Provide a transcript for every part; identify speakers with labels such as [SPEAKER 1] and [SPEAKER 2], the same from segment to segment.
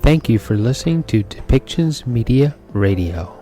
[SPEAKER 1] Thank you for listening to Depictions Media Radio.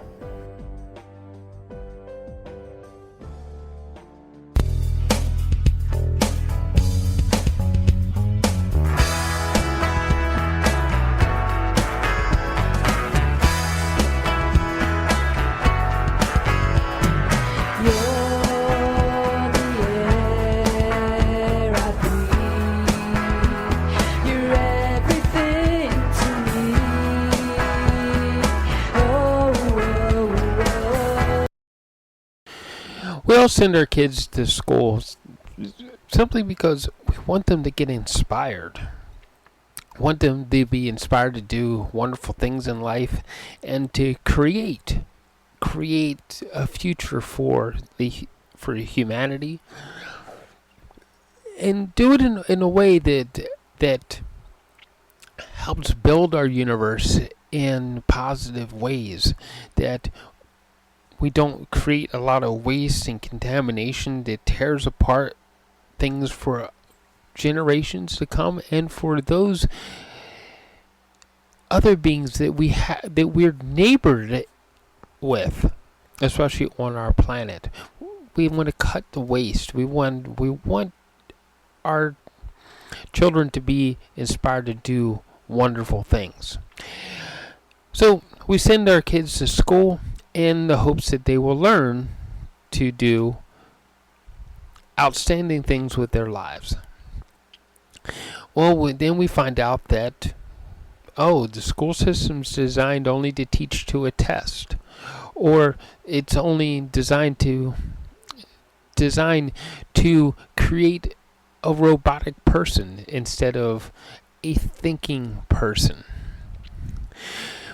[SPEAKER 1] We all send our kids to school simply because we want them to get inspired. We want them to be inspired to do wonderful things in life and to create a future for humanity, and do it in a way that helps build our universe in positive ways, that we don't create a lot of waste and contamination that tears apart things for generations to come, and for those other beings that we're neighbored with, especially on our planet. We want to cut the waste. We want our children to be inspired to do wonderful things. So we send our kids to school in the hopes that they will learn to do outstanding things with their lives. Well, then we find out that, the school system's designed only to teach to a test, or it's only designed to create a robotic person instead of a thinking person.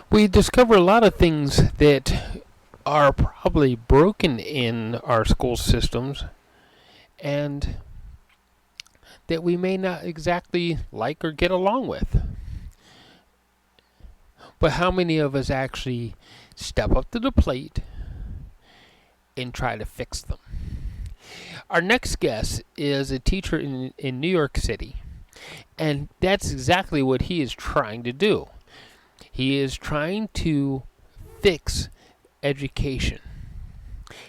[SPEAKER 1] We discover a lot of things that are probably broken in our school systems, and that we may not exactly like or get along with. But how many of us actually step up to the plate and try to fix them? Our next guest is a teacher in New York City, and that's exactly what he is trying to do. He is trying to fix education.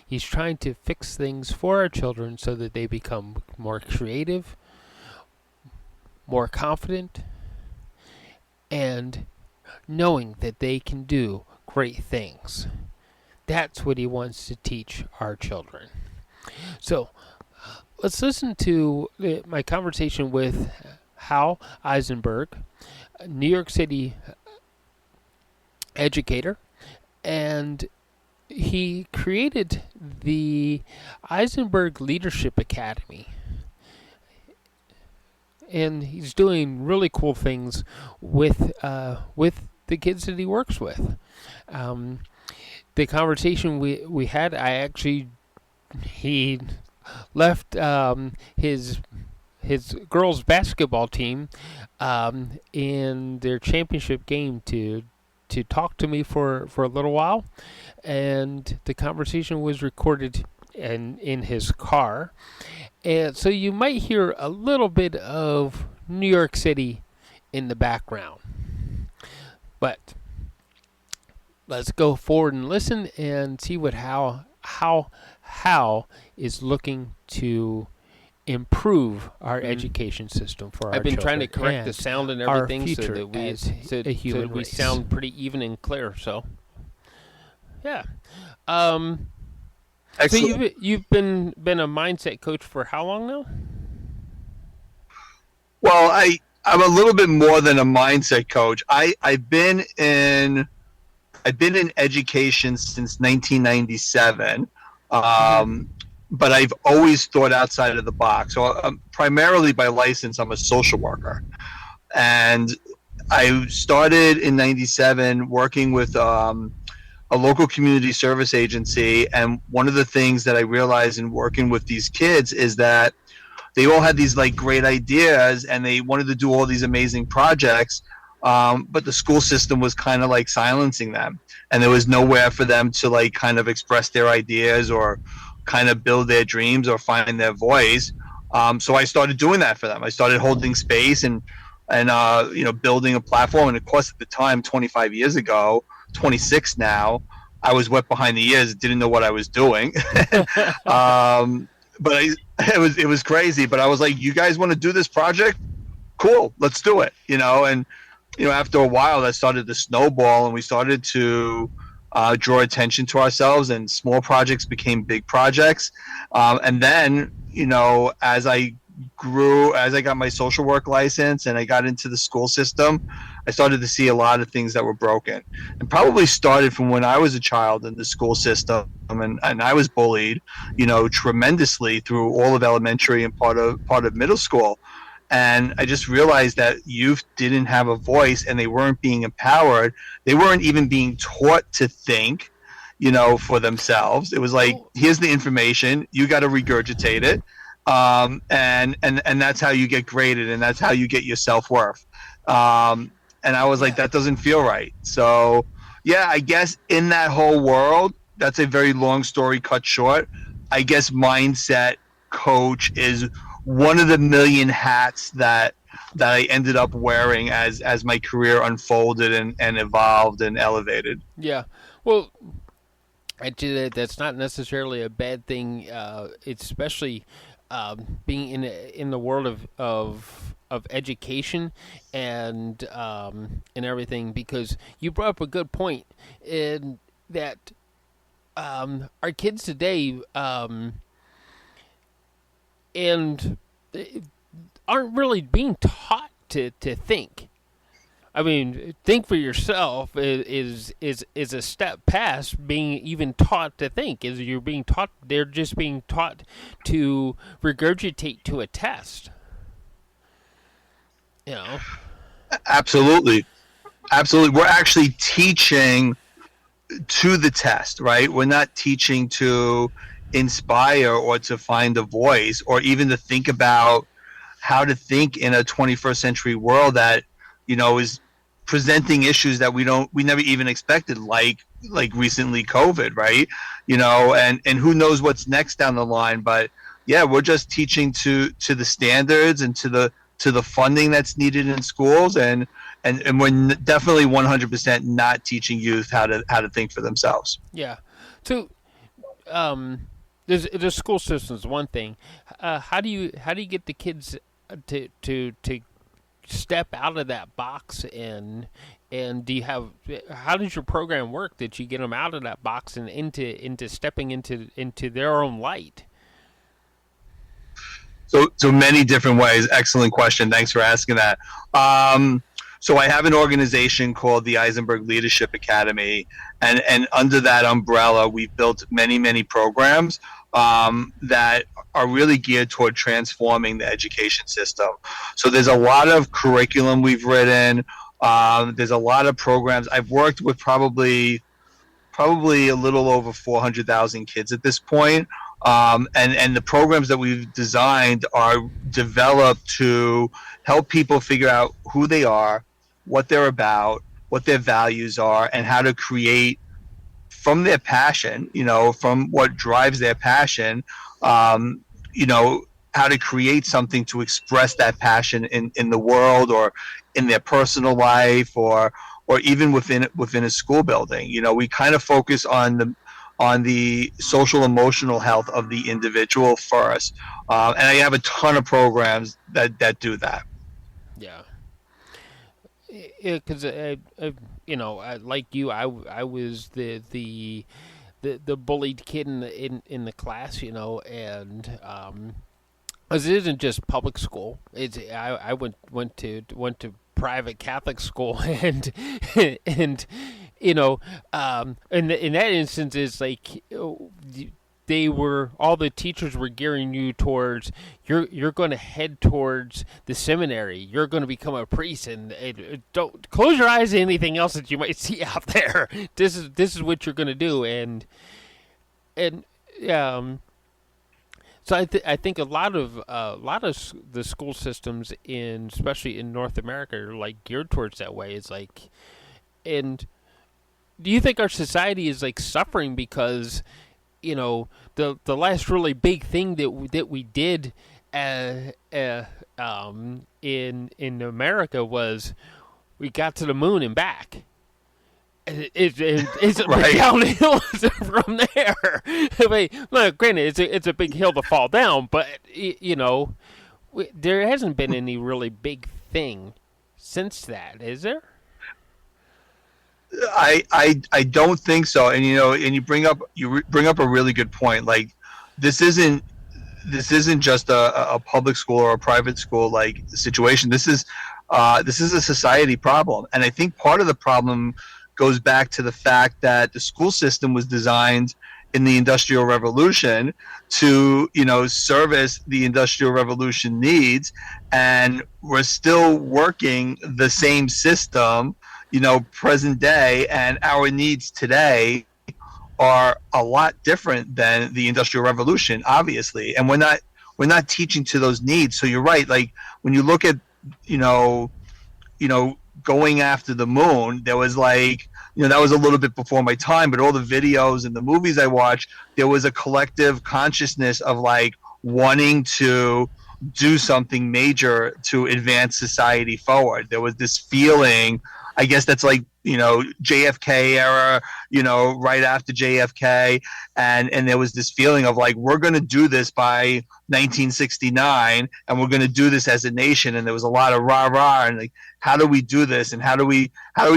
[SPEAKER 1] He's trying to fix things for our children so that they become more creative, more confident, and knowing that they can do great things. That's what he wants to teach our children. So let's listen to my conversation with Hal Eisenberg, a New York City educator, and he created the Eisenberg Leadership Academy, and he's doing really cool things with the kids that he works with. The conversation we had, he left his girls basketball team in their championship game to talk to me for a little while, and the conversation was recorded in his car, and so you might hear a little bit of New York City in the background. But let's go forward and listen and see what how is looking to improve our education system for our children.
[SPEAKER 2] I've been trying to correct the sound and everything so that we sound pretty even and clear. So, yeah. So you've been a mindset coach for how long now?
[SPEAKER 3] Well, I'm a little bit more than a mindset coach. I've been in education since 1997. But I've always thought outside of the box. So primarily by license, I'm a social worker. And I started in 97 working with a local community service agency. And one of the things that I realized in working with these kids is that they all had these like great ideas and they wanted to do all these amazing projects. But the school system was kind of like silencing them. And there was nowhere for them to like kind of express their ideas or kind of build their dreams or find their voice. So I started doing that for them. I started holding space and and building a platform. And of course, at the time, 25 years ago, 26 now, I was wet behind the ears, didn't know what I was doing. But it was crazy. But I was like, you guys want to do this project? Cool, let's do it. And after a while, that started to snowball, and we started to draw attention to ourselves, and small projects became big projects. And then, as I grew, as I got my social work license and I got into the school system, I started to see a lot of things that were broken, and probably started from when I was a child in the school system, and I was bullied, tremendously through all of elementary and part of middle school. And I just realized that youth didn't have a voice, and they weren't being empowered. They weren't even being taught to think, for themselves. It was like, here's the information, you got to regurgitate it. And that's how you get graded, and that's how you get your self-worth. And I was like, that doesn't feel right. So, yeah, I guess in that whole world, that's a very long story cut short. I guess mindset coach is one of the million hats that I ended up wearing as my career unfolded and evolved and elevated.
[SPEAKER 1] Yeah. Well, actually, that's not necessarily a bad thing, especially being in the world of education and everything, because you brought up a good point in that our kids today and aren't really being taught to think. I mean, think for yourself is a step past being even taught to think. Is you're being taught, they're just being taught to regurgitate to a test.
[SPEAKER 3] Absolutely. We're actually teaching to the test, right? We're not teaching to inspire or to find a voice, or even to think about how to think in a 21st century world that is presenting issues that we never even expected, like recently COVID, right? And who knows what's next down the line. But yeah, we're just teaching to the standards and to the funding that's needed in schools, and we're definitely 100% not teaching youth how to think for themselves.
[SPEAKER 1] Yeah. So the school system is one thing. How do you get the kids to step out of that box, and do you have, how does your program work that you get them out of that box and into stepping into their own light?
[SPEAKER 3] So many different ways. Excellent question. Thanks for asking that. So I have an organization called the Eisenberg Leadership Academy, and under that umbrella, we've built many programs that are really geared toward transforming the education system. So there's a lot of curriculum we've written. There's a lot of programs. I've worked with probably a little over 400,000 kids at this point. And the programs that we've designed are developed to help people figure out who they are, what they're about, what their values are, and how to create from their passion, from what drives their passion, how to create something to express that passion in the world, or in their personal life, or even within a school building. We kind of focus on the social emotional health of the individual first, and I have a ton of programs that do that.
[SPEAKER 1] Yeah, because like you, I was the bullied kid in the class, and as it isn't just public school. I went to private Catholic school, and in that instance, it's like all the teachers were gearing you towards, you're going to head towards the seminary, you're going to become a priest, and don't close your eyes to anything else that you might see out there. This is what you're going to do, and so I think a lot of the school systems especially in North America, are like geared towards that way. It's like, and do you think our society is like suffering because the last really big thing that we did in America was we got to the moon and back. It's a big downhill from there. I mean, well, granted, it's a big hill to fall down, but there hasn't been any really big thing since that, is there?
[SPEAKER 3] I don't think so. And and you bring up a really good point. Like this isn't just a public school or a private school like situation. This is a society problem, and I think part of the problem goes back to the fact that the school system was designed in the Industrial Revolution to service the Industrial Revolution needs, and we're still working the same system present day, and our needs today are a lot different than the Industrial Revolution, obviously, and we're not teaching to those needs. So you're right. Like when you look at going after the moon, there was that was a little bit before my time, but all the videos and the movies I watched, there was a collective consciousness of like wanting to do something major to advance society forward. There was this feeling, I guess that's like JFK era, right after JFK, and there was this feeling of like we're going to do this by 1969, and we're going to do this as a nation. And there was a lot of rah rah and like, how do we do this, and how do we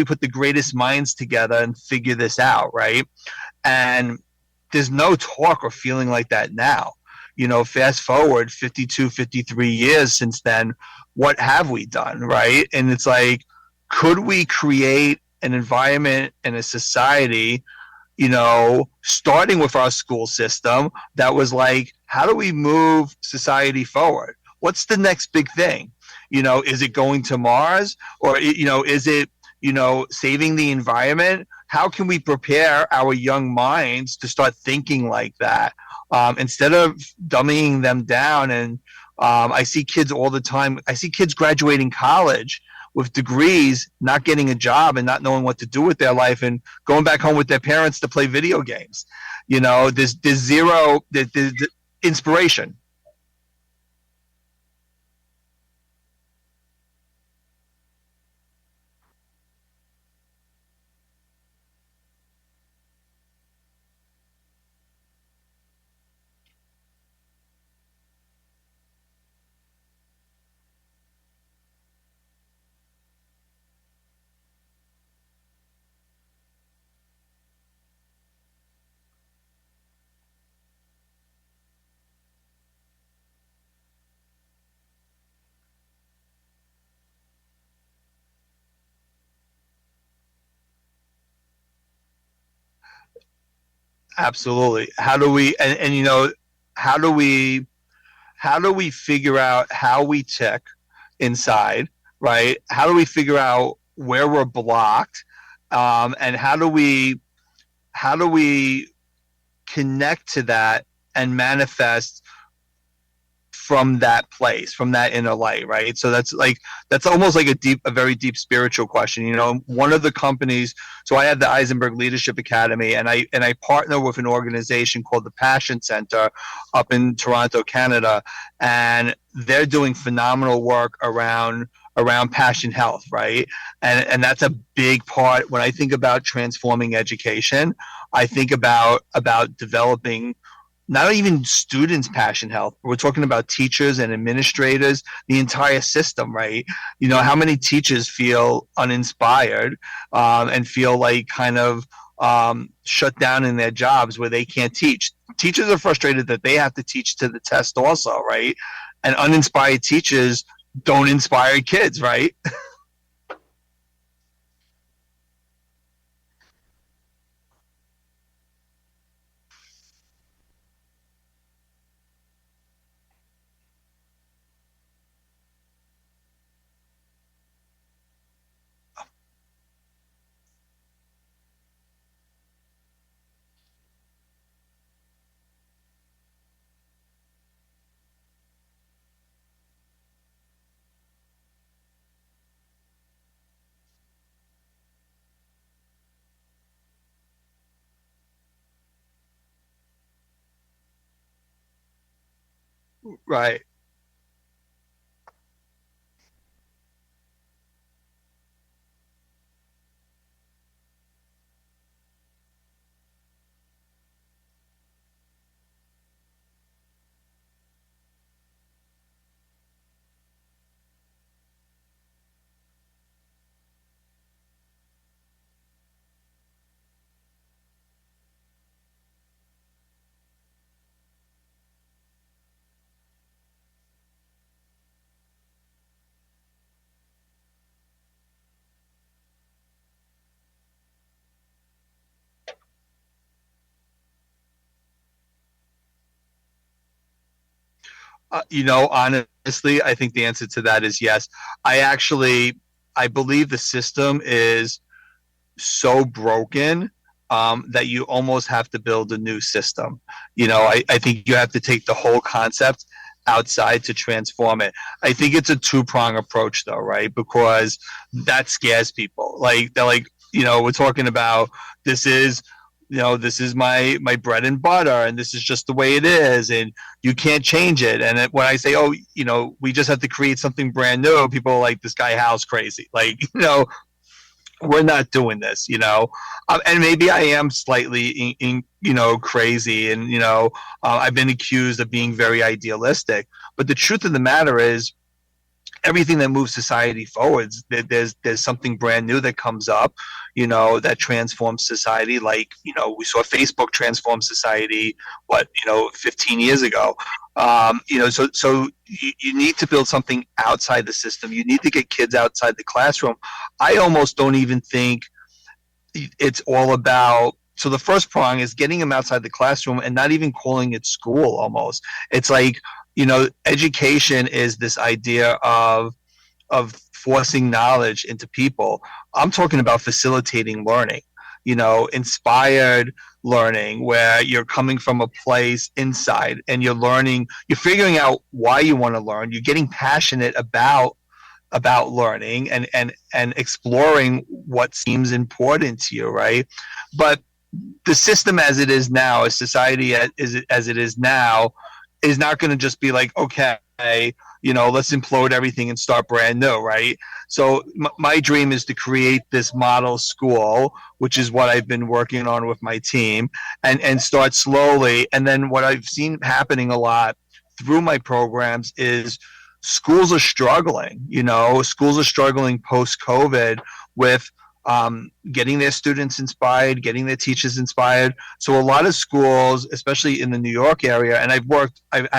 [SPEAKER 3] put the greatest minds together and figure this out, right? And there's no talk or feeling like that now. Fast forward 52, 53 years since then, what have we done, right? And it's like, could we create an environment and a society, starting with our school system, that was like, how do we move society forward? What's the next big thing? Is it going to Mars, or is it saving the environment? How can we prepare our young minds to start thinking like that, instead of dumbing them down? And I see kids all the time. I see kids graduating college with degrees, not getting a job and not knowing what to do with their life, and going back home with their parents to play video games. There's zero there's inspiration. Absolutely. How do we how do we figure out how we tick inside, right? How do we figure out where we're blocked, and how do we connect to that and manifest from that place, from that inner light, right? So that's almost like a very deep spiritual question. One of the companies, so I have the Eisenberg Leadership Academy, and I partner with an organization called the Passion Center up in Toronto, Canada, and they're doing phenomenal work around passion health, right? And that's a big part. When I think about transforming education, I think about developing not even students' passion health. We're talking about teachers and administrators, the entire system, right? How many teachers feel uninspired, and feel like kind of shut down in their jobs where they can't teach. Teachers are frustrated that they have to teach to the test also, right? And uninspired teachers don't inspire kids, right? Right. Honestly, I think the answer to that is yes. I believe the system is so broken that you almost have to build a new system. I think you have to take the whole concept outside to transform it. I think it's a two-prong approach though, right? Because that scares people. Like they're like, we're talking about this is this is my bread and butter, and this is just the way it is, and you can't change it. And when I say, oh, we just have to create something brand new, people are like, this guy Hal's crazy. Like, we're not doing this, and maybe I am slightly, crazy, and I've been accused of being very idealistic. But the truth of the matter is, everything that moves society forwards, there's something brand new that comes up, that transforms society. Like, we saw Facebook transform society, 15 years ago. So you need to build something outside the system. You need to get kids outside the classroom. I almost don't even think it's all about. So the first prong is getting them outside the classroom and not even calling it school. Almost, it's like, education is this idea of forcing knowledge into people. I'm talking about facilitating learning, inspired learning, where you're coming from a place inside and you're learning, you're figuring out why you want to learn, you're getting passionate about learning and exploring what seems important to you, right? But the system as it is now, a society as it is now, is not going to just be like, okay, let's implode everything and start brand new, right? So my dream is to create this model school, which is what I've been working on with my team, and start slowly. And then what I've seen happening a lot through my programs is schools are struggling. Schools are struggling post-COVID with getting their students inspired, getting their teachers inspired. So a lot of schools, especially in the New York area, and I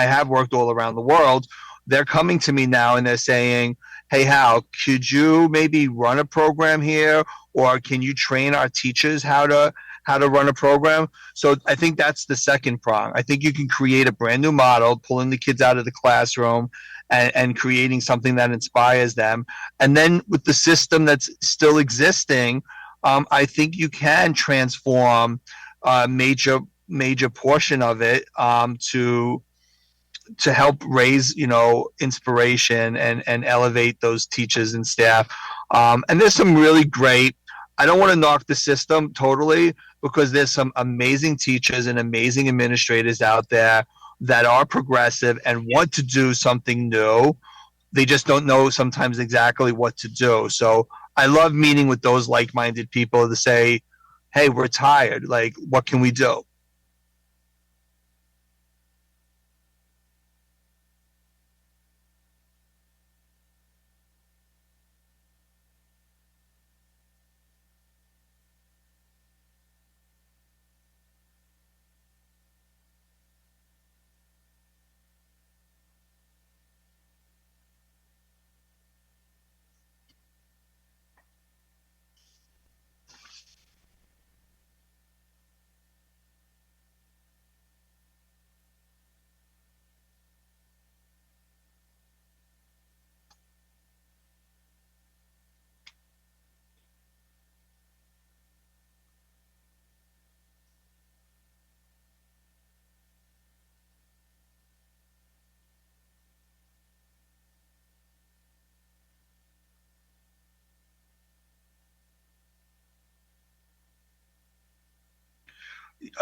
[SPEAKER 3] have worked all around the world, they're coming to me now and they're saying, hey, Hal, could you maybe run a program here? Or can you train our teachers how to run a program? So I think that's the second prong. I think you can create a brand new model, pulling the kids out of the classroom and creating something that inspires them. And then with the system that's still existing, I think you can transform a major portion of it to help raise, inspiration and elevate those teachers and staff. And there's some really great, I don't want to knock the system totally, because there's some amazing teachers and amazing administrators out there that are progressive and want to do something new. They just don't know sometimes exactly what to do. So I love meeting with those like-minded people to say, hey, we're tired. Like, what can we do?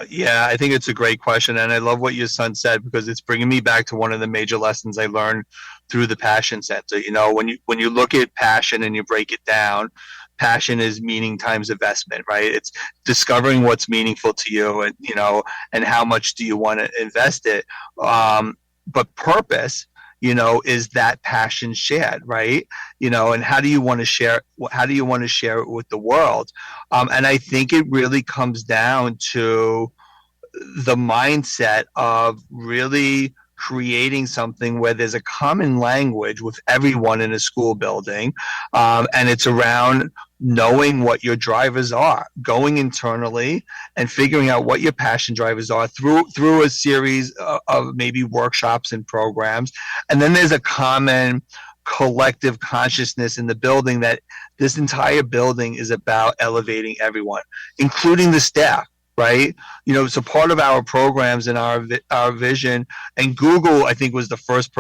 [SPEAKER 3] Yeah, I think it's a great question, and I love what your son said, because it's bringing me back to one of the major lessons I learned through the Passion Center. When you look at passion and you break it down, passion is meaning times investment, right? It's discovering what's meaningful to you, and how much do you want to invest it. But purpose, is that passion shared, right? And how do you want to share? How do you want to share it with the world? And I think it really comes down to the mindset of really creating something where there's a common language with everyone in a school building, and it's around knowing what your drivers are, going internally and figuring out what your passion drivers are through a series of maybe workshops and programs. And then there's a common collective consciousness in the building that this entire building is about elevating everyone, including the staff. Right, so part of our programs and our vision, and Google, I think, was the first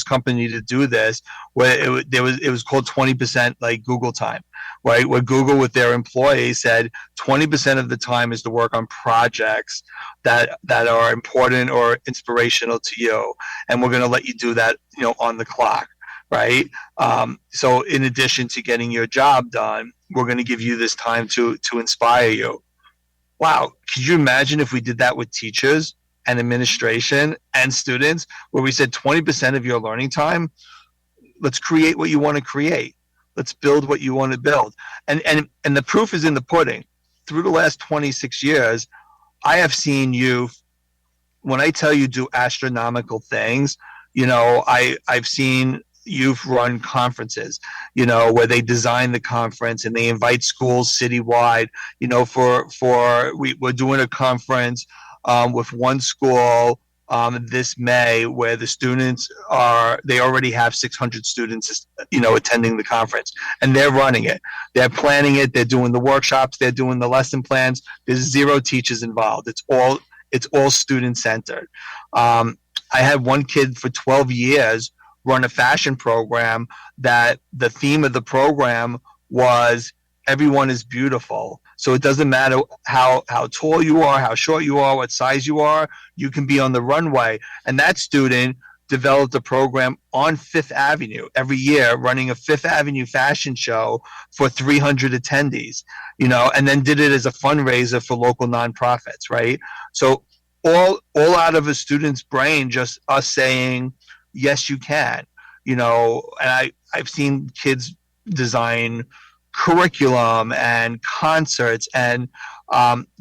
[SPEAKER 3] company to do this, where it was called 20% like Google time, right? Where Google with their employees said 20% of the time is to work on projects that are important or inspirational to you, and we're going to let you do that, on the clock. Right. So in addition to getting your job done, we're going to give you this time to inspire you. Wow, could you imagine if we did that with teachers and administration and students, where we said 20% of your learning time, let's create what you want to create. Let's build what you want to build. And the proof is in the pudding. Through the last 26 years, I have seen you, when I tell you do astronomical things, I've seen you've run conferences, where they design the conference and they invite schools citywide, we're doing a conference with one school this May, where the students they already have 600 students, attending the conference, and they're running it. They're planning it. They're doing the workshops. They're doing the lesson plans. There's 0 teachers involved. It's all student centered. I had one kid for 12 years run a fashion program that the theme of the program was everyone is beautiful. So it doesn't matter how tall you are, how short you are, what size you are, you can be on the runway. And that student developed a program on Fifth Avenue every year, running a Fifth Avenue fashion show for 300 attendees, and then did it as a fundraiser for local nonprofits, right? So all out of a student's brain, just us saying, yes, you can, and I've seen kids design curriculum and concerts, and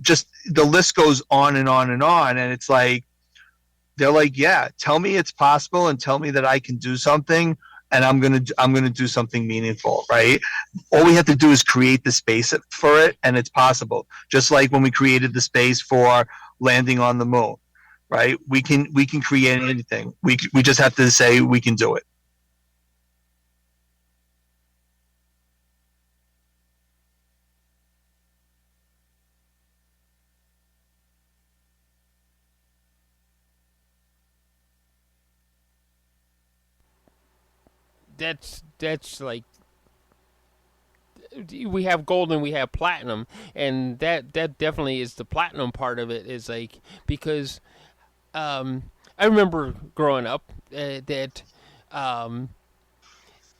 [SPEAKER 3] just the list goes on and on and on. And it's like, they're like, yeah, tell me it's possible and tell me that I can do something, and I'm going to do something meaningful, right? All we have to do is create the space for it, and it's possible. Just like when we created the space for landing on the moon. Right? We can create anything. We just have to say we can do it.
[SPEAKER 1] That's like, we have gold and we have platinum, and that definitely is the platinum part of it, is like, because I remember growing up that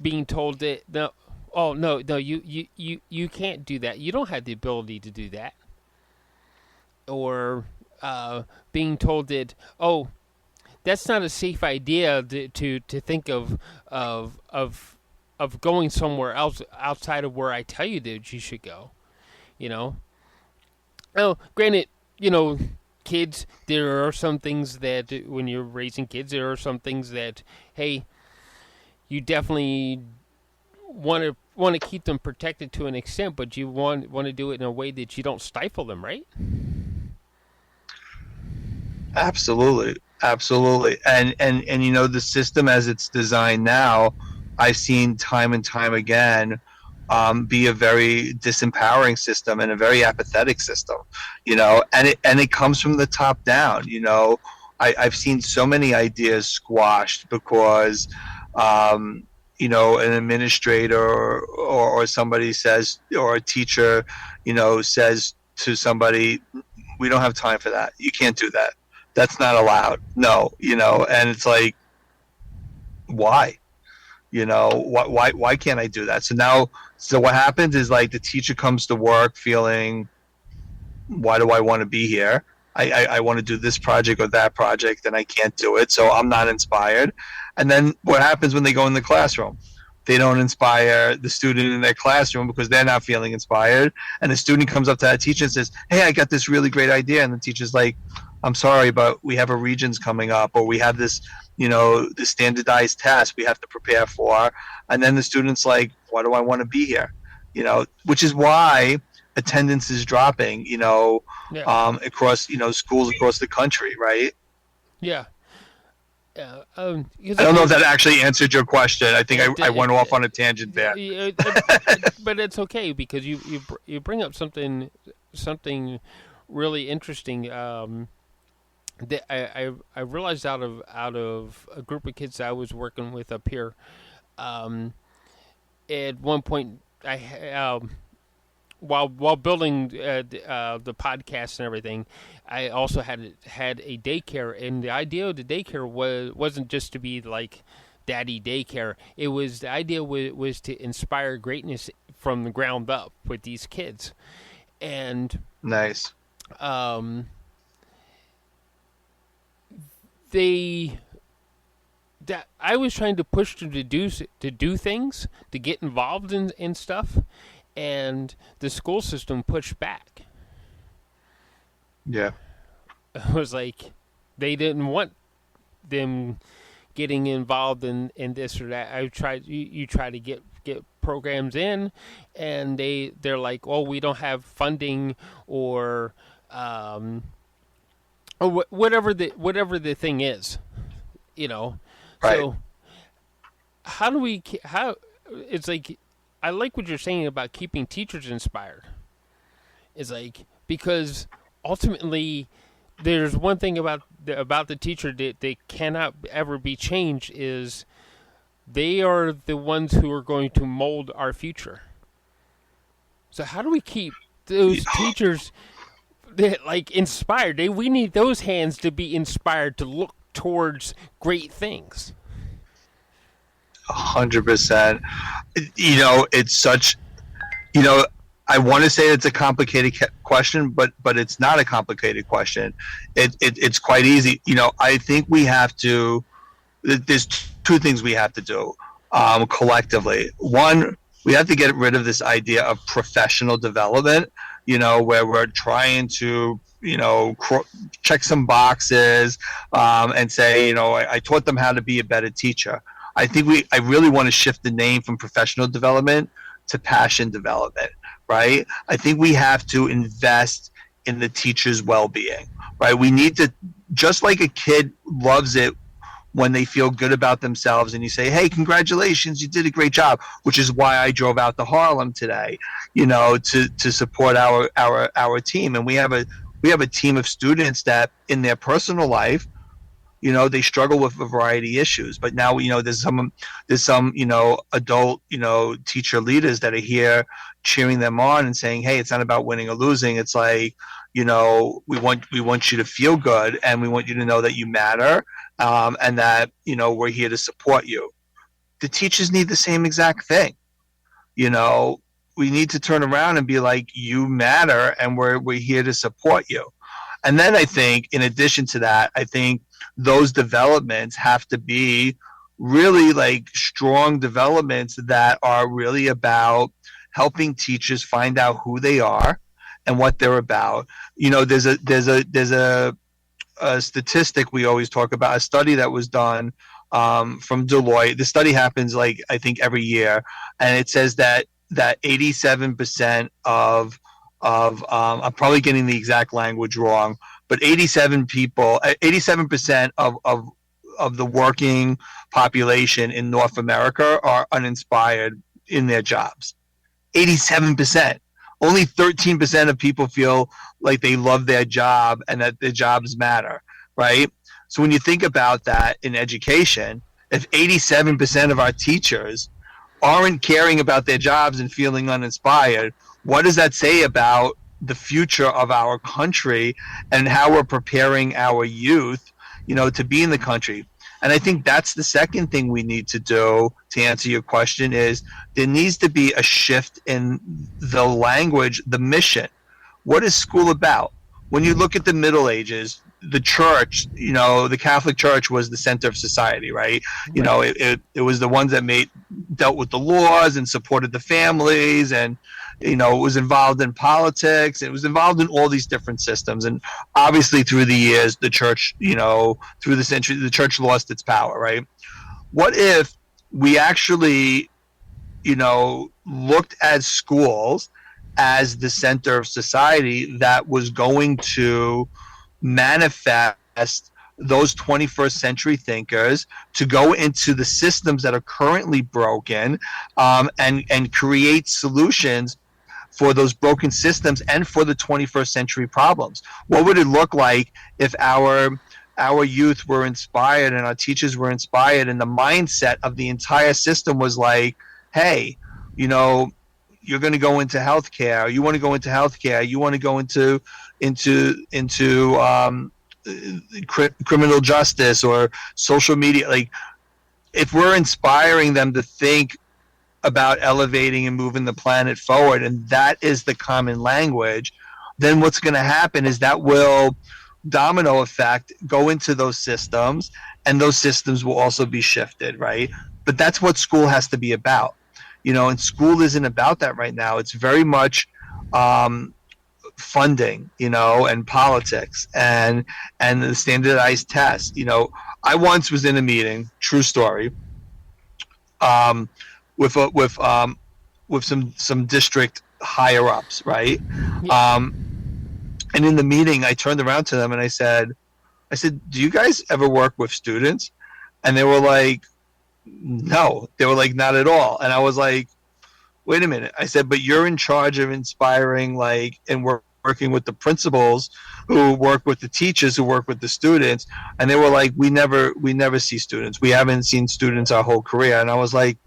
[SPEAKER 1] being told that no, you can't do that. You don't have the ability to do that. Or being told that, oh, that's not a safe idea to think of going somewhere else outside of where I tell you that you should go. Oh, granted, kids, there are some things that when you're raising kids, there are some things that, hey, you definitely want to keep them protected to an extent, but you want to do it in a way that you don't stifle them, right?
[SPEAKER 3] Absolutely. And the system as it's designed now, I've seen time and time again be a very disempowering system and a very apathetic system, and it comes from the top down. I've seen so many ideas squashed because an administrator or somebody says, or a teacher says to somebody, we don't have time for that, you can't do that, that's not allowed, no, and it's like, why? Why can't I do that? So what happens is, like, the teacher comes to work feeling, why do I want to be here? I want to do this project or that project, and I can't do it, so I'm not inspired. And then what happens when they go in the classroom? They don't inspire the student in their classroom because they're not feeling inspired. And the student comes up to that teacher and says, hey, I got this really great idea. And the teacher's like, I'm sorry, but we have a Regents coming up, or we have this, the standardized test we have to prepare for. And then the student's like, why do I want to be here? Which is why attendance is dropping, across, schools across the country, right?
[SPEAKER 1] Yeah.
[SPEAKER 3] I don't know if that actually answered your question. I think I went off on a tangent there.
[SPEAKER 1] But it's okay, because you bring up something really interesting. That I realized out of a group of kids that I was working with up here. At one point, I while building the podcast and everything, I also had a daycare, and the idea of the daycare wasn't just to be like daddy daycare. It was, the idea was to inspire greatness from the ground up with these kids. And
[SPEAKER 3] nice.
[SPEAKER 1] That I was trying to push them to do things, to get involved in stuff, and the school system pushed back.
[SPEAKER 3] Yeah.
[SPEAKER 1] It was like they didn't want them getting involved in this or that. I tried. You try to get programs in, and they're like, "Oh, we don't have funding," or whatever the thing is,
[SPEAKER 3] Right.
[SPEAKER 1] So how it's like, I like what you're saying about keeping teachers inspired. It's like, because ultimately there's one thing about the teacher that cannot ever be changed, is they are the ones who are going to mold our future. So how do we keep those teachers inspired? We need those hands to be inspired to look towards great things.
[SPEAKER 3] 100%. It's such, I want to say it's a complicated question, but it's not a complicated question. It's quite easy. I think we have to, there's two things we have to do collectively. One, we have to get rid of this idea of professional development, where we're trying to, check some boxes and say, I taught them how to be a better teacher. I really want to shift the name from professional development to passion development, right? I think we have to invest in the teacher's well-being, right? We need to, just like a kid loves it when they feel good about themselves and you say, hey, congratulations, you did a great job, which is why I drove out to Harlem today, to support our team. And we have a team of students that in their personal life, they struggle with a variety of issues. But now, there's some adult, teacher leaders that are here cheering them on and saying, hey, it's not about winning or losing. It's like, we want you to feel good, and we want you to know that you matter, and that, we're here to support you. The teachers need the same exact thing. We need to turn around and be like, you matter, and we're here to support you. And then I think, in addition to that, I think those developments have to be really like strong developments that are really about helping teachers find out who they are and what they're about. There's a statistic we always talk about, a study that was done from Deloitte. The study happens I think every year, and it says that 87% of I'm probably getting the exact language wrong, but 87% of the working population in North America are uninspired in their jobs. 87%. Only 13% of people feel like they love their job and that their jobs matter, right? So when you think about that in education, if 87% of our teachers aren't caring about their jobs and feeling uninspired, what does that say about the future of our country and how we're preparing our youth, to be in the country? And I think that's the second thing we need to do, to answer your question, is there needs to be a shift in the language, the mission. What is school about? When you look at the Middle Ages, the church, the Catholic Church was the center of society, right? It was the ones that dealt with the laws and supported the families, and was involved in politics. It was involved in all these different systems, and obviously through the years, the church, through the century, the church lost its power. Right? What if we actually, looked at schools as the center of society that was going to manifest those 21st century thinkers to go into the systems that are currently broken, and create solutions for those broken systems and for the 21st century problems? What would it look like if our youth were inspired and our teachers were inspired, and the mindset of the entire system was like, hey, you're going to go into healthcare. You want to go into healthcare. You want to go into criminal justice or social media. Like, if we're inspiring them to think about elevating and moving the planet forward, and that is the common language, then what's going to happen is that will domino effect go into those systems, and those systems will also be shifted, right? But that's what school has to be about. And school isn't about that right now. It's very much funding, and politics and the standardized tests. I once was in a meeting, true story, with some district higher ups, right? Yeah. And in the meeting, I turned around to them and I said, do you guys ever work with students? And they were like, no. They were like, not at all. And I was like, wait a minute. I said, but you're in charge of inspiring, and working with the principals who work with the teachers who work with the students. And they were like, we never see students. We haven't seen students our whole career. And I was like,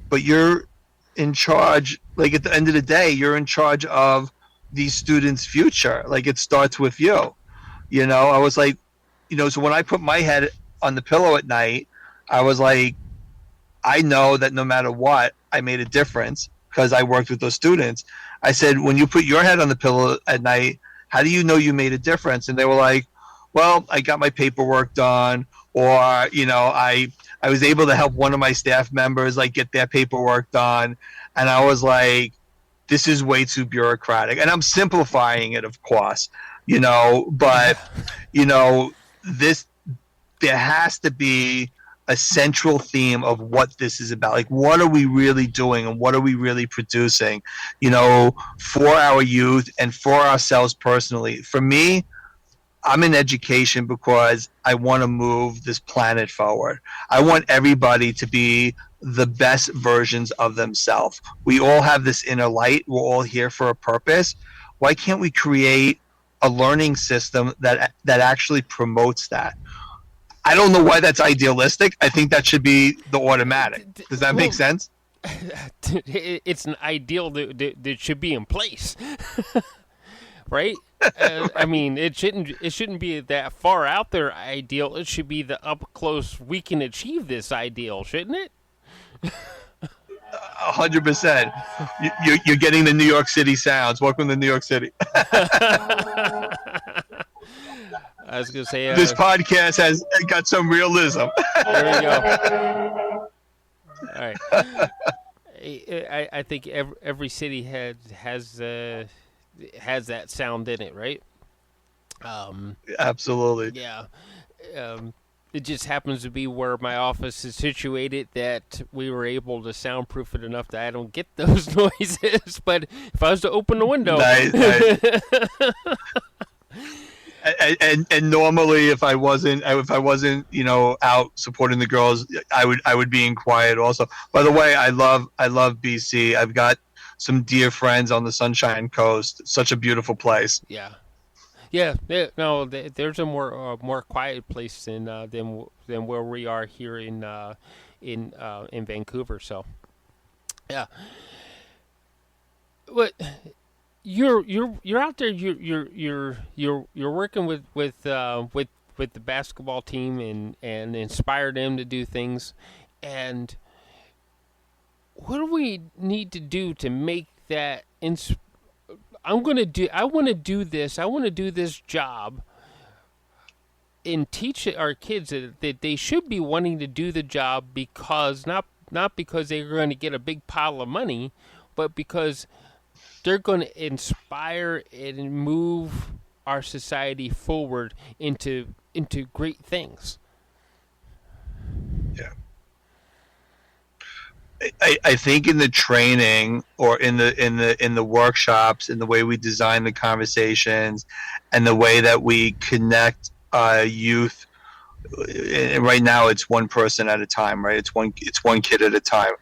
[SPEAKER 3] but you're in charge. Like, at the end of the day, you're in charge of these students' future. Like, it starts with you. I was like, so when I put my head on the pillow at night, I was like, I know that no matter what, I made a difference because I worked with those students. I said, when you put your head on the pillow at night, how do you know you made a difference? And they were like, well, I got my paperwork done, or, I was able to help one of my staff members get their paperwork done. And I was like, this is way too bureaucratic. And I'm simplifying it, of course, but, there has to be a central theme of what this is about. Like, what are we really doing and what are we really producing, for our youth and for ourselves personally? For me, I'm in education because I want to move this planet forward. I want everybody to be the best versions of themselves. We all have this inner light. We're all here for a purpose. Why can't we create a learning system that actually promotes that? I don't know why that's idealistic. I think that should be the automatic. Does that make sense?
[SPEAKER 2] It's an ideal that should be in place, right? I mean, it shouldn't be that far out there ideal. It should be the up close. We can achieve this ideal, shouldn't it?
[SPEAKER 3] 100%. You're getting the New York City sounds. Welcome to New York City.
[SPEAKER 2] I was going to say...
[SPEAKER 3] this podcast has got some realism.
[SPEAKER 2] There we go. All right. I think every city has that sound in it, right?
[SPEAKER 3] Absolutely.
[SPEAKER 2] Yeah. It just happens to be where my office is situated that we were able to soundproof it enough that I don't get those noises. But if I was to open the window...
[SPEAKER 3] Nice. And normally, if I wasn't, out supporting the girls, I would be in quiet also. By the way, I love BC. I've got some dear friends on the Sunshine Coast. Such a beautiful place.
[SPEAKER 2] Yeah. No, there's a more quiet place than where we are here in Vancouver. So, yeah. What? You're out there. You're working with the basketball team and inspire them to do things. And what do we need to do to make that? I want to do this. I want to do this job. And teach our kids that they should be wanting to do the job because not not because they're going to get a big pile of money, but because they're going to inspire and move our society forward into great things.
[SPEAKER 3] Yeah. I think in the training or in the workshops, in the way we design the conversations and the way that we connect youth, and right now it's one person at a time, right? It's one kid at a time,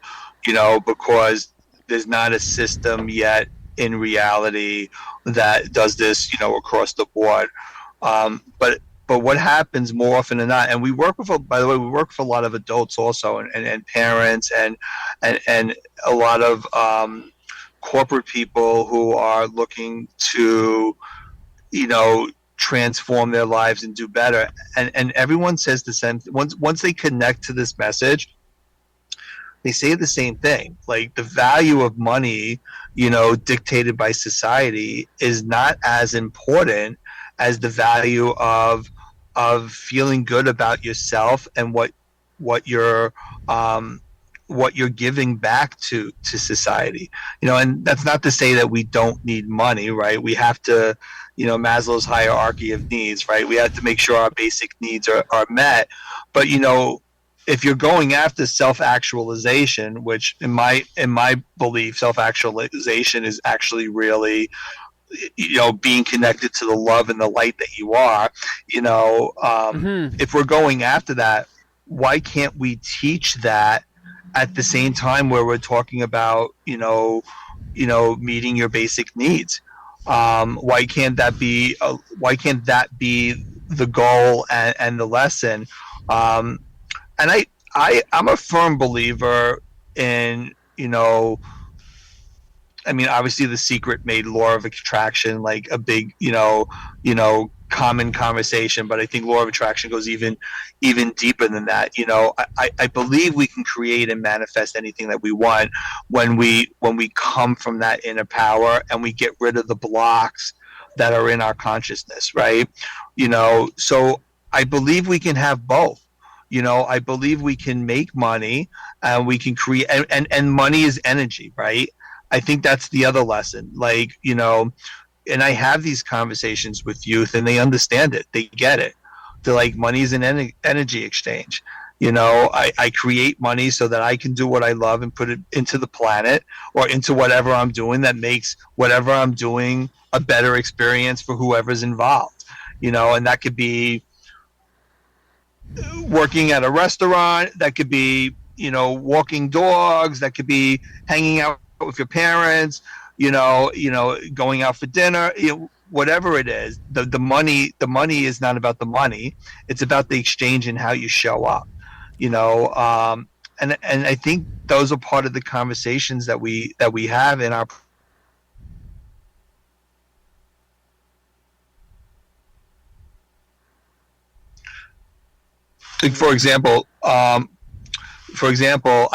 [SPEAKER 3] because there's not a system yet in reality that does this, across the board. But what happens more often than not, and we work with, by the way, we work with a lot of adults also, and parents, and a lot of corporate people who are looking to, transform their lives and do better. And everyone says the same. Once they connect to this message, they say the same thing. Like, the value of money, dictated by society, is not as important as the value of feeling good about yourself and what you're giving back to society. And that's not to say that we don't need money, right? We have to, Maslow's hierarchy of needs, right? We have to make sure our basic needs are met. But if you're going after self-actualization, which in my belief, self-actualization is actually really, being connected to the love and the light that you are, if we're going after that, why can't we teach that at the same time where we're talking about, meeting your basic needs? Why can't that be the goal and the lesson? And I'm a firm believer in, obviously The Secret made law of attraction like a big, common conversation, but I think law of attraction goes even deeper than that. I believe we can create and manifest anything that we want when we come from that inner power and we get rid of the blocks that are in our consciousness, right? So I believe we can have both. I believe we can make money and we can create, and money is energy, right? I think that's the other lesson. Like, and I have these conversations with youth and they understand it. They get it. They're like, money is an energy exchange. I create money so that I can do what I love and put it into the planet or into whatever I'm doing that makes whatever I'm doing a better experience for whoever's involved. And that could be working at a restaurant, that could be, walking dogs, that could be hanging out with your parents, going out for dinner, whatever it is. The money is not about the money. It's about the exchange and how you show up, and I think those are part of the conversations that we have in our. Like, for example, I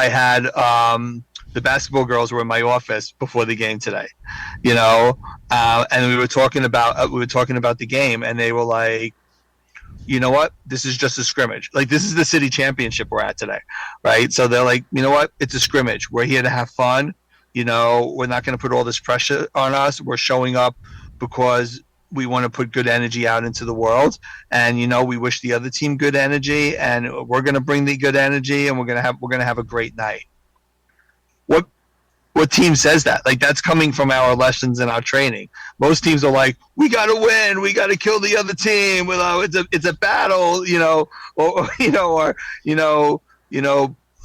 [SPEAKER 3] had the basketball girls were in my office before the game today, and we were talking about the game, and they were like, you know what, this is just a scrimmage. Like, this is the city championship we're at today, right? So they're like, you know what, it's a scrimmage. We're here to have fun. We're not going to put all this pressure on us. We're showing up because we want to put good energy out into the world, and we wish the other team good energy, and we're going to bring the good energy, and we're going to have a great night. What team says that? Like, that's coming from our lessons and our training. Most teams are like, we got to win, we got to kill the other team. It's a battle,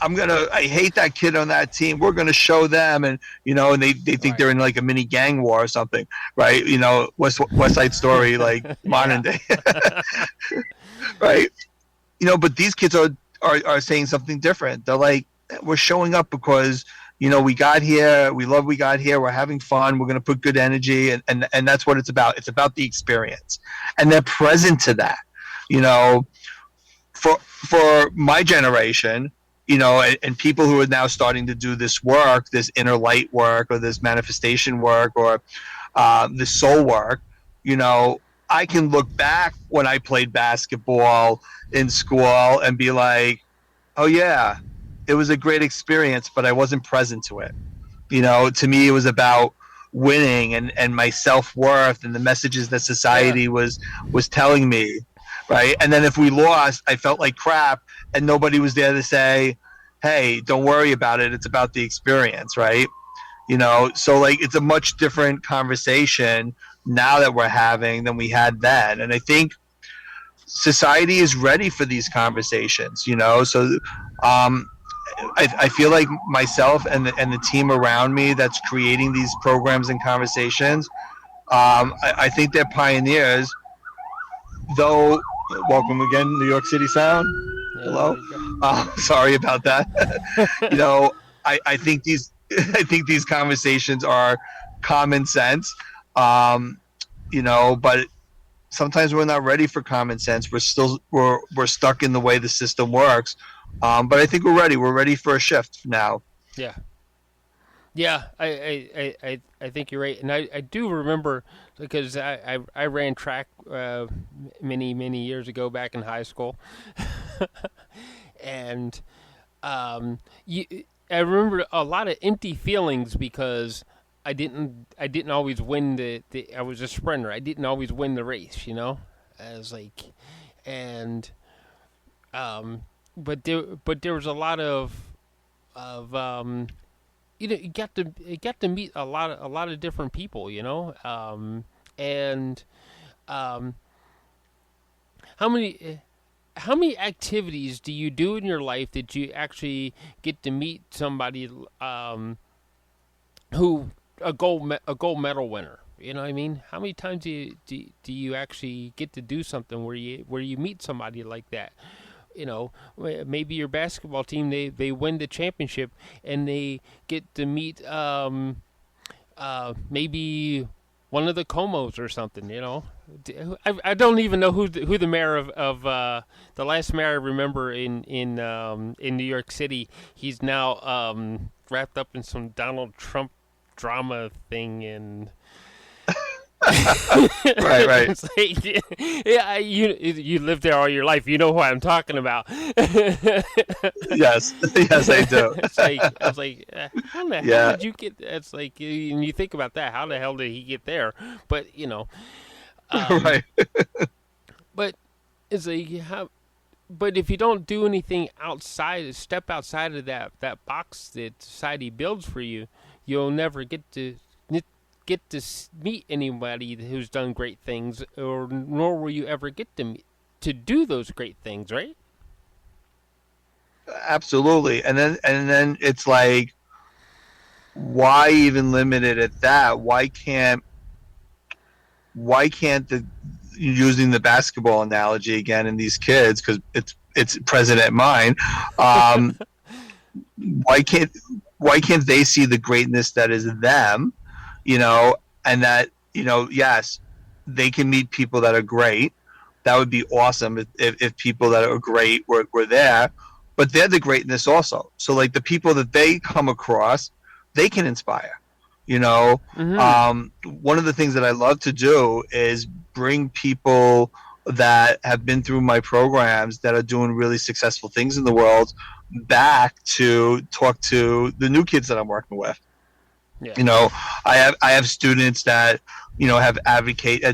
[SPEAKER 3] I hate that kid on that team. We're gonna show them, and and they think they're in like a mini gang war or something, right? West Side Story, like modern day, right? But these kids are saying something different. They're like, we're showing up because we got here, we got here, we're having fun, we're gonna put good energy, and that's what it's about. It's about the experience, and they're present to that. For my generation. And people who are now starting to do this work, this inner light work, or this manifestation work, or this soul work, I can look back when I played basketball in school and be like, oh yeah, it was a great experience, but I wasn't present to it. To me, it was about winning and my self-worth and the messages that
[SPEAKER 2] Yeah.
[SPEAKER 3] society was telling me, right? And then if we lost, I felt like crap, and nobody was there to say, hey, don't worry about it, it's about the experience, right? So like it's a much different conversation now that we're having than we had then. And I think society is ready for these conversations, so I feel like myself and the team around me that's creating these programs and conversations, I think they're pioneers. Though, welcome again, New York City Sound.
[SPEAKER 2] Yeah, there
[SPEAKER 3] Hello.
[SPEAKER 2] you go.
[SPEAKER 3] Sorry about that. I think these conversations are common sense. But sometimes we're not ready for common sense. We're stuck in the way the system works. But I think we're ready. We're ready for a shift now.
[SPEAKER 2] Yeah. Yeah, I think you're right, and I do remember because I ran track many years ago back in high school, and you, I remember a lot of empty feelings because I didn't always win the I was a sprinter. I didn't always win the race, I was like, and but there was a lot of you got to meet a lot of different people, and how many activities do you do in your life that you actually get to meet somebody who a gold medal winner? You know what I mean? How many times do you actually get to do something where you meet somebody like that? Maybe your basketball team they win the championship and they get to meet maybe one of the Comos or something. I don't even know who the mayor of the last mayor I remember in New York City. He's now wrapped up in some Donald Trump drama thing and.
[SPEAKER 3] Right.
[SPEAKER 2] It's like, yeah, you lived there all your life. You know who I'm talking about.
[SPEAKER 3] Yes, I do.
[SPEAKER 2] I was like, how the hell did you get? It's like, and you think about that. How the hell did he get there? But
[SPEAKER 3] Right.
[SPEAKER 2] but it's like But if you don't do anything step outside of that box that society builds for you, you'll never get to meet anybody who's done great things, nor will you ever get to do those great things, right?
[SPEAKER 3] Absolutely. And then it's like, why even limit it at that? Why can't using the basketball analogy again in these kids, because it's present at mine, why can't they see the greatness that is them, and that, yes, they can meet people that are great. That would be awesome if people that are great were there, but they're the greatness also. So like the people that they come across, they can inspire. One of the things that I love to do is bring people that have been through my programs that are doing really successful things in the world back to talk to the new kids that I'm working with.
[SPEAKER 2] Yeah.
[SPEAKER 3] I have students that have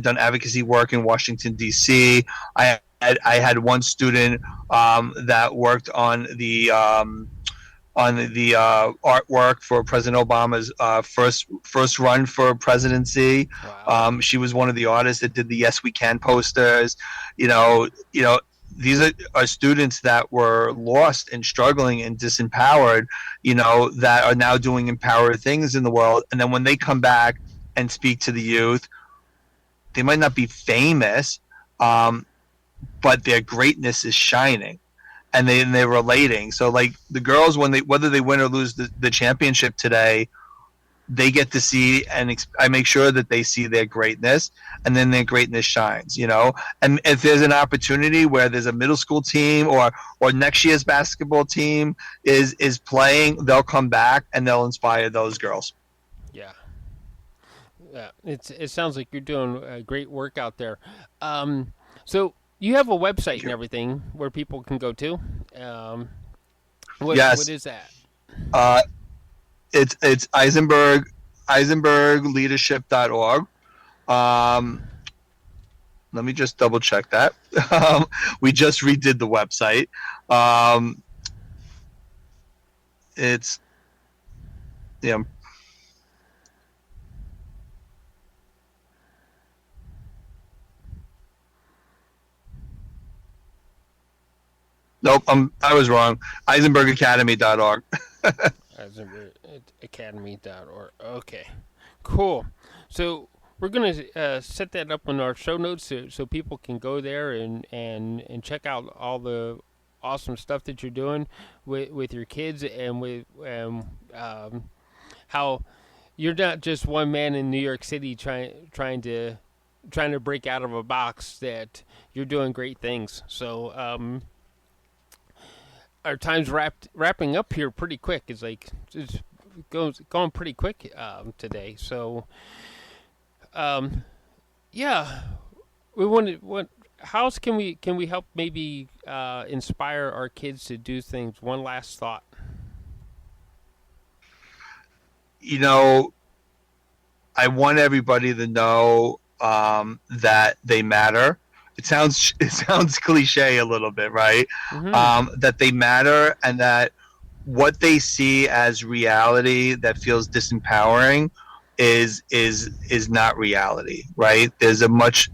[SPEAKER 3] done advocacy work in Washington D.C. I had one student that worked on the artwork for President Obama's first run for presidency.
[SPEAKER 2] Wow.
[SPEAKER 3] She was one of the artists that did the Yes We Can posters. These are students that were lost and struggling and disempowered, that are now doing empowered things in the world. And then when they come back and speak to the youth, they might not be famous, but their greatness is shining. And they're relating. So like the girls, whether they win or lose the championship today, they get to see, and I make sure that they see their greatness, and then their greatness shines. And if there's an opportunity where there's a middle school team or next year's basketball team is playing, they'll come back and they'll inspire those girls.
[SPEAKER 2] Yeah. Yeah. It sounds like you're doing great work out there. So you have a website and everything where people can go to. What is that?
[SPEAKER 3] It's eisenbergleadership.org. Let me just double check that. We just redid the website. It's yeah. Nope, I was wrong. EisenbergAcademy.org.
[SPEAKER 2] EisenbergAcademy.org. Okay, cool. So we're gonna set that up in our show notes so people can go there and check out all the awesome stuff that you're doing with your kids and with how you're not just one man in New York City trying to break out of a box. That you're doing great things. So our time's wrapping up here pretty quick. It's like it's going pretty quick today. So yeah, we wanted what. How else can we help maybe inspire our kids to do things? One last thought.
[SPEAKER 3] You know, I want everybody to know that they matter. It sounds cliche a little bit, right?
[SPEAKER 2] Mm-hmm.
[SPEAKER 3] That they matter, and that what they see as reality that feels disempowering is not reality, right? There's a much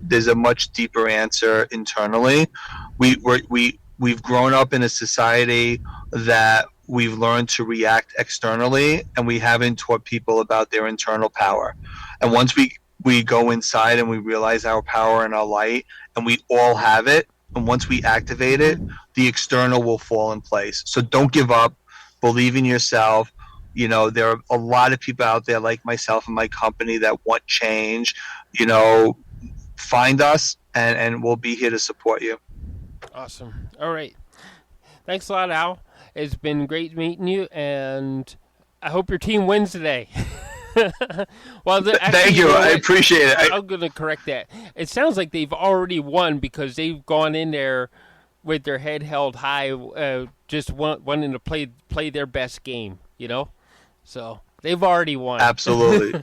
[SPEAKER 3] deeper answer internally. We've grown up in a society that we've learned to react externally, and we haven't taught people about their internal power. And once we go inside and we realize our power and our light, and we all have it, and once we activate it, the external will fall in place. So don't give up. Believe in yourself. You know, there are a lot of people out there like myself and my company that want change. You know, find us, and we'll be here to support you.
[SPEAKER 2] Awesome. All right. Thanks a lot, Al. It's been great meeting you, and I hope your team wins today. Well,
[SPEAKER 3] thank you. I appreciate it.
[SPEAKER 2] I'm going to correct that. It sounds like they've already won because they've gone in there with their head held high, just wanting to play their best game, you know? So they've already won.
[SPEAKER 3] Absolutely.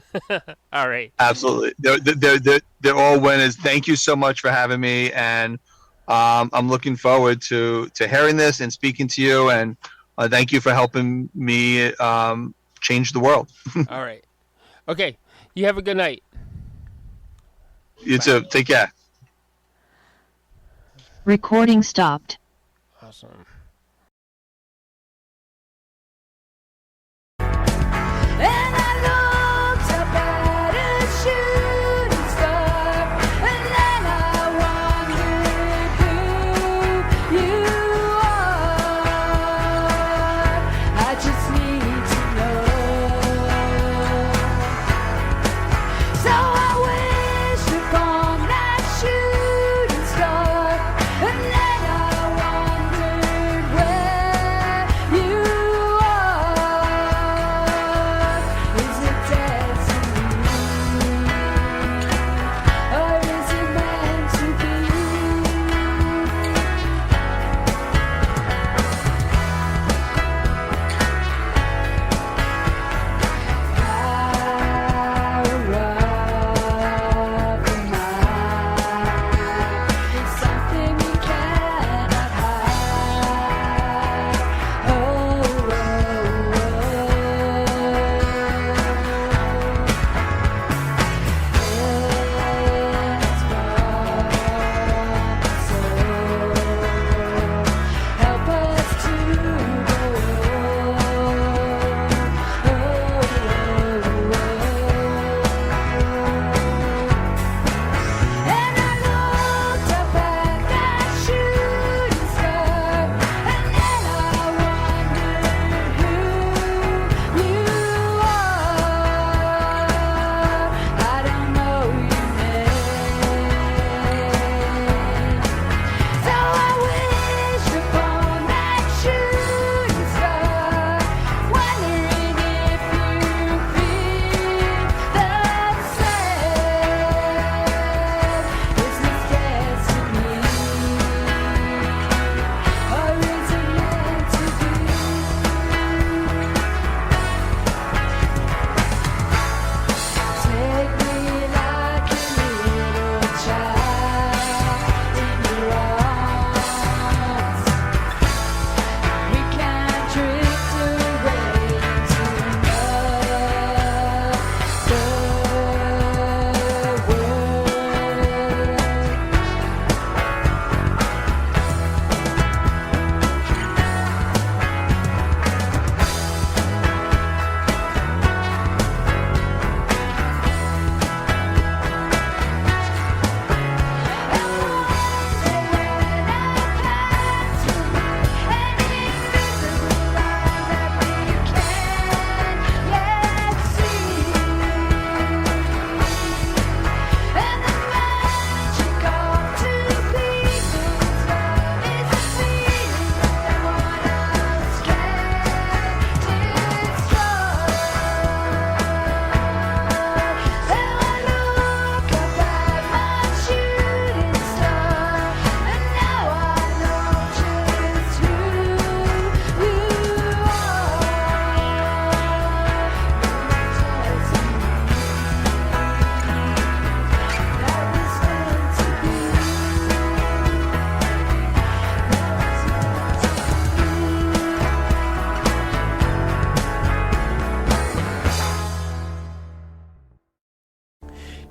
[SPEAKER 2] All right.
[SPEAKER 3] Absolutely. They're all winners. Thank you so much for having me, and I'm looking forward to hearing this and speaking to you, and thank you for helping me change the world.
[SPEAKER 2] All right. Okay. You have a good night.
[SPEAKER 3] You Bye. Too. Take care.
[SPEAKER 4] Recording stopped.
[SPEAKER 2] Awesome.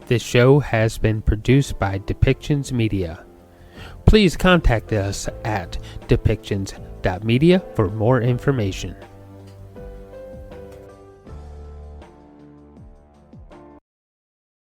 [SPEAKER 1] This show has been produced by Depictions Media. Please contact us at depictions.media for more information.